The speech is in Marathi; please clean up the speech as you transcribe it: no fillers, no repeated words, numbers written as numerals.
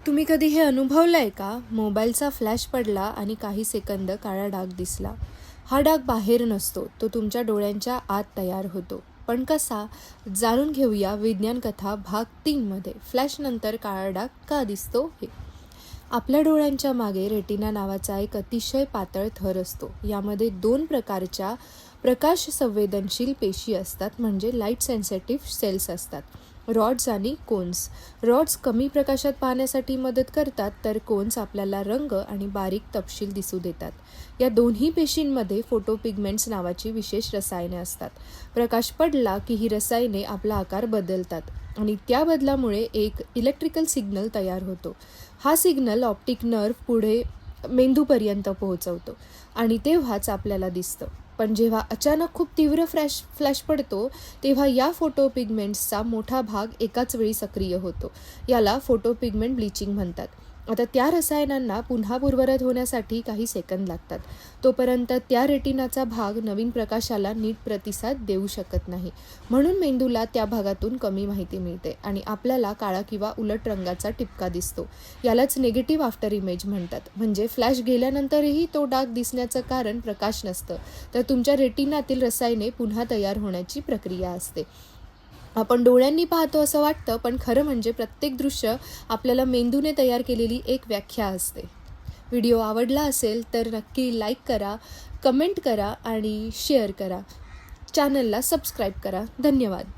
तुम्ही कधी हे अनुभवलं आहे का? मोबाईलचा फ्लॅश पडला आणि काही सेकंद काळा डाग दिसला. हा डाग बाहेर नसतो, तो तुमच्या डोळ्यांच्या आत तयार होतो. पण कसा? जाणून घेऊया विज्ञान कथा भाग 3 मध्ये. फ्लॅशनंतर काळा डाग का दिसतो हे. आपल्या डोळ्यांच्या मागे रेटिना नावाचा एक अतिशय पातळ थर असतो. यामध्ये 2 प्रकारच्या प्रकाश संवेदनशील पेशी असतात, म्हणजे लाईट सेन्सिटिव्ह सेल्स असतात. रॉड्स आणि कोन्स. रॉड्स कमी प्रकाशात पाहण्यासाठी मदत करतात, तर कोन्स आपल्याला रंग आणि बारीक तपशील दिसू देतात. या दोन्ही पेशींमध्ये फोटोपिगमेंट्स नावाची विशेष रसायने असतात. प्रकाश पडला की ही रसायने आपला आकार बदलतात आणि त्या बदलामुळे एक इलेक्ट्रिकल सिग्नल तयार होतो. हा सिग्नल ऑप्टिक नर्व्ह पुढे मेंदूपर्यंत पोहोचवतो आणि तेव्हाच आपल्याला दिसतं. पण जेव्हा अचानक खूप तीव्र फ्लॅश पडतो, तेव्हा या फोटोपिगमेंट्सचा मोठा भाग एकाच वेळी सक्रिय होतो. याला फोटोपिगमेंट ब्लिचिंग म्हणतात. आता त्या रसायनांना पुन्हा पूर्वरत होण्यासाठी काही सेकंद लागतात. तोपर्यंत त्या रेटिनाचा भाग नवीन प्रकाशाला नीट प्रतिसाद देऊ शकत नाही. म्हणून मेंदूला त्या भागातून कमी माहिती मिळते आणि आपल्याला काळा किंवा उलट रंगाचा टिपका दिसतो. यालाच निगेटिव्ह आफ्टर इमेज म्हणतात. म्हणजे फ्लॅश गेल्यानंतरही तो डाग दिसण्याचं कारण प्रकाश नसतं, तर तुमच्या रेटिनातील रसायने पुन्हा तयार होण्याची प्रक्रिया असते. आपण डोळ्यांनी पाहतो असं वाटतं, पण खरं म्हणजे प्रत्येक दृश्य आपल्याला मेंदूने तयार केलेली एक व्याख्या असते. व्हिडिओ आवडला असेल तर नक्की लाईक करा, कमेंट करा आणि शेअर करा. चॅनलला सबस्क्राईब करा. धन्यवाद.